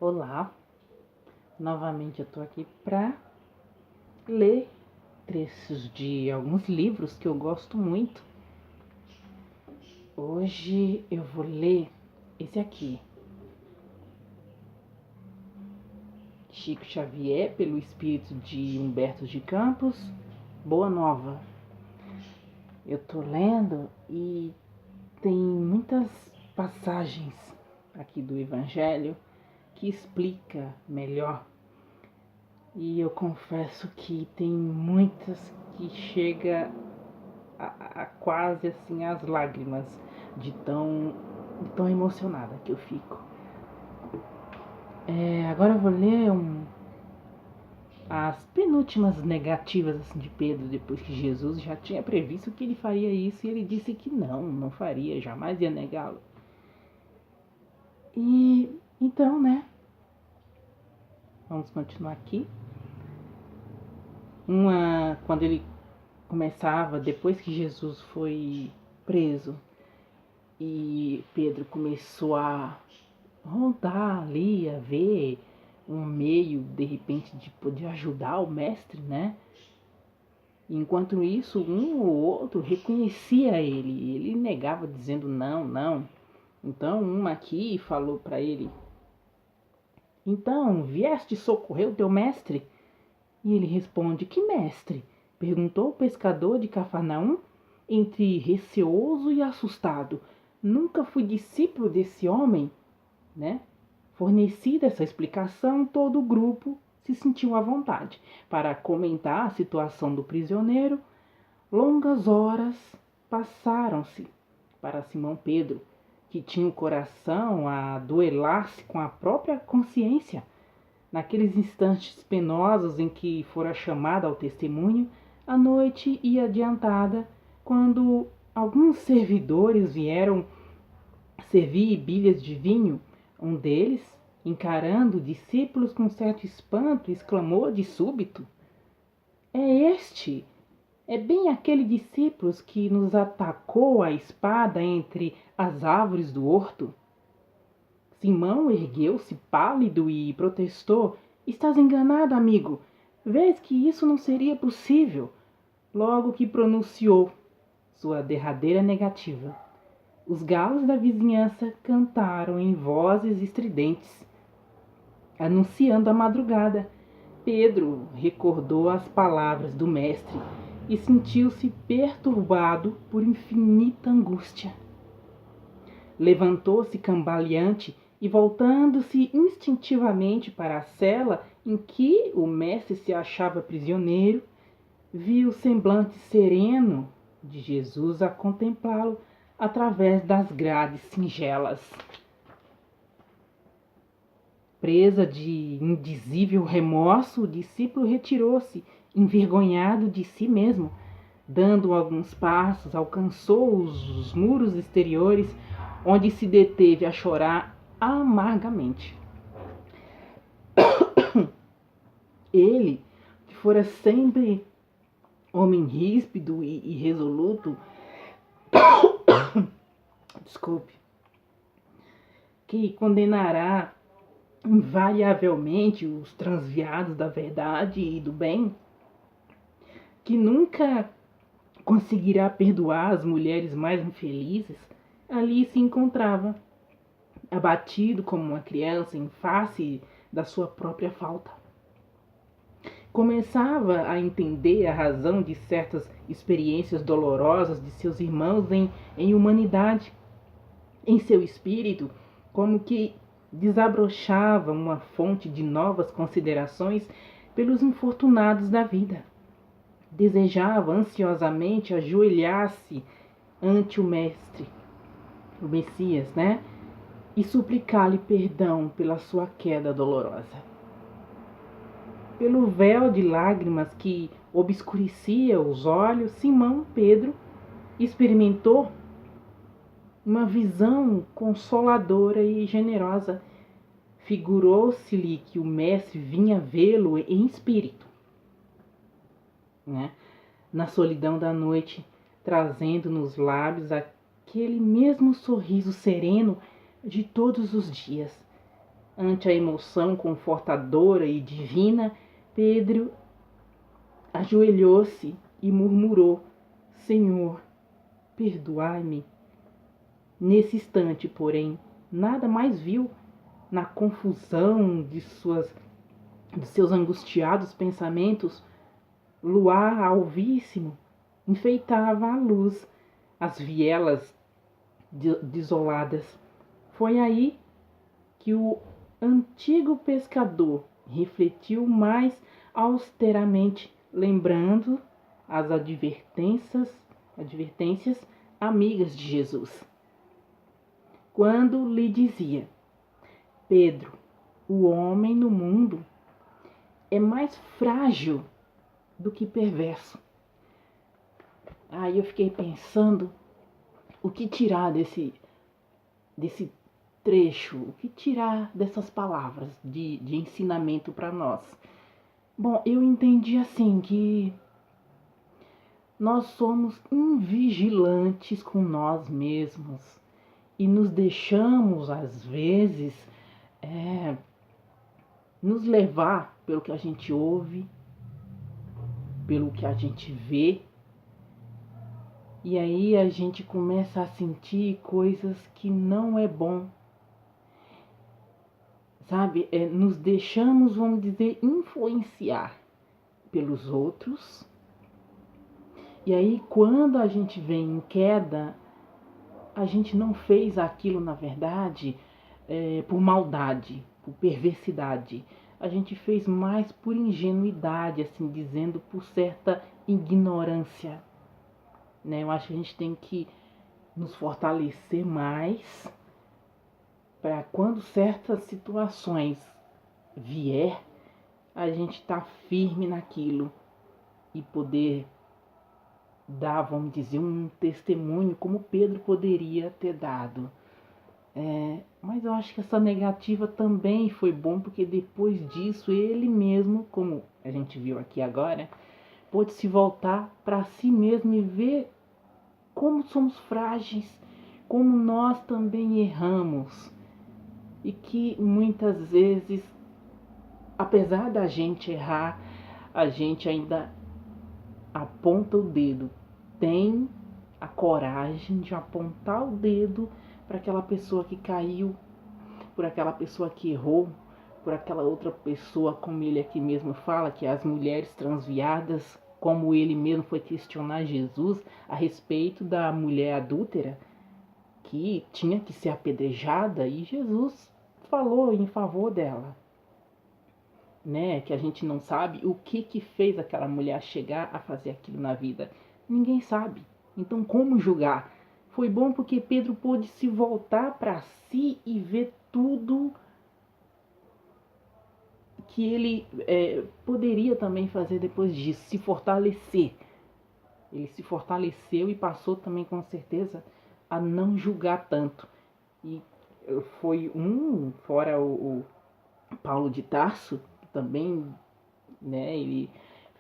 Olá, novamente eu tô aqui para ler trechos de alguns livros que eu gosto muito. Hoje eu vou ler esse aqui, Chico Xavier, pelo espírito de Humberto de Campos, Boa Nova. Eu tô lendo e tem muitas passagens aqui do Evangelho que explica melhor. E eu confesso que tem muitas que chega a quase assim as lágrimas de tão emocionada que eu fico. Agora eu vou ler as penúltimas negativas assim, de Pedro, depois que Jesus já tinha previsto que ele faria isso e ele disse que não faria, jamais ia negá-lo. E então, né? Vamos continuar aqui. Quando ele começava, depois que Jesus foi preso e Pedro começou a rondar ali, a ver um meio, de repente, de poder ajudar o mestre, né? Enquanto isso, um ou outro reconhecia ele negava dizendo não. Então, uma aqui falou para ele: então, vieste socorrer o teu mestre? E ele responde: que mestre? Perguntou o pescador de Cafarnaum, entre receoso e assustado. Nunca fui discípulo desse homem, né? Fornecida essa explicação, todo o grupo se sentiu à vontade para comentar a situação do prisioneiro. Longas horas passaram-se para Simão Pedro, que tinha o coração a duelar-se com a própria consciência. Naqueles instantes penosos em que fora chamado ao testemunho, a noite ia adiantada, quando alguns servidores vieram servir bilhas de vinho. Um deles, encarando os discípulos com certo espanto, exclamou de súbito: é este! É bem aquele discípulo que nos atacou a espada entre as árvores do horto. Simão ergueu-se pálido e protestou: estás enganado, amigo. Vês que isso não seria possível. Logo que pronunciou sua derradeira negativa, os galos da vizinhança cantaram em vozes estridentes, anunciando a madrugada. Pedro recordou as palavras do mestre e sentiu-se perturbado por infinita angústia. Levantou-se cambaleante e, voltando-se instintivamente para a cela em que o mestre se achava prisioneiro, viu o semblante sereno de Jesus a contemplá-lo através das grades singelas. Presa de indizível remorso, o discípulo retirou-se, envergonhado de si mesmo. Dando alguns passos, alcançou os muros exteriores, onde se deteve a chorar amargamente. Ele, que fora sempre homem ríspido e resoluto, que condenará invariavelmente os transviados da verdade e do bem, que nunca conseguirá perdoar as mulheres mais infelizes, ali se encontrava, abatido como uma criança em face da sua própria falta. Começava a entender a razão de certas experiências dolorosas de seus irmãos em humanidade. Em seu espírito, como que desabrochava uma fonte de novas considerações pelos infortunados da vida. Desejava ansiosamente ajoelhar-se ante o Mestre, o Messias, né? E suplicar-lhe perdão pela sua queda dolorosa. Pelo véu de lágrimas que obscurecia os olhos, Simão Pedro experimentou uma visão consoladora e generosa. Figurou-se-lhe que o mestre vinha vê-lo em espírito, né? Na solidão da noite, trazendo nos lábios aquele mesmo sorriso sereno de todos os dias. Ante a emoção confortadora e divina, Pedro ajoelhou-se e murmurou: Senhor, perdoai-me. Nesse instante, porém, nada mais viu. Na confusão de seus angustiados pensamentos, luar alvíssimo enfeitava a luz, as vielas desoladas. Foi aí que o antigo pescador refletiu mais austeramente, lembrando as advertências amigas de Jesus, quando lhe dizia: Pedro, o homem no mundo é mais frágil do que perverso. Aí eu fiquei pensando o que tirar desse trecho, o que tirar dessas palavras de ensinamento para nós. Bom, eu entendi assim que nós somos invigilantes com nós mesmos e nos deixamos, às vezes, nos levar pelo que a gente ouve, pelo que a gente vê. E aí a gente começa a sentir coisas que não é bom. Sabe? Nos deixamos, vamos dizer, influenciar pelos outros. E aí quando a gente vem em queda, a gente não fez aquilo, na verdade, por maldade, por perversidade. A gente fez mais por ingenuidade, assim dizendo, por certa ignorância. Né? Eu acho que a gente tem que nos fortalecer mais para quando certas situações vier, a gente tá firme naquilo e poder dar, vamos dizer, um testemunho como Pedro poderia ter dado. Mas eu acho que essa negativa também foi bom, porque depois disso ele mesmo, como a gente viu aqui agora, pôde se voltar para si mesmo e ver como somos frágeis, como nós também erramos e que muitas vezes, apesar da gente errar, a gente ainda aponta o dedo, tem a coragem de apontar o dedo para aquela pessoa que caiu, por aquela pessoa que errou, por aquela outra pessoa, como ele aqui mesmo fala, que é as mulheres transviadas, como ele mesmo foi questionar Jesus a respeito da mulher adúltera que tinha que ser apedrejada, e Jesus falou em favor dela. Né, que a gente não sabe o que fez aquela mulher chegar a fazer aquilo na vida. Ninguém sabe. Então como julgar? Foi bom porque Pedro pôde se voltar para si e ver tudo que ele poderia também fazer depois disso, se fortalecer. Ele se fortaleceu e passou também com certeza a não julgar tanto. E foi fora o Paulo de Tarso, também, né, ele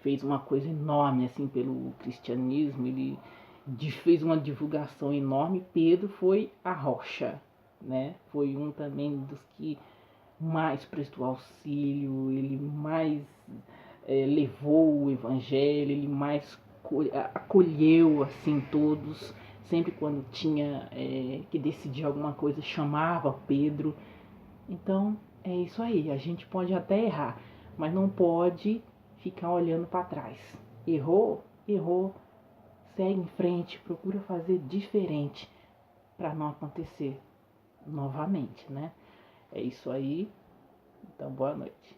fez uma coisa enorme assim pelo cristianismo, ele fez uma divulgação enorme. Pedro foi a rocha, né? Foi um também dos que mais prestou auxílio, ele mais levou o evangelho, ele mais acolheu assim todos. Sempre quando tinha que decidir alguma coisa, chamava Pedro. Então é isso aí, a gente pode até errar, mas não pode ficar olhando para trás. Errou, errou, segue em frente, procura fazer diferente para não acontecer novamente, né? É isso aí, então boa noite.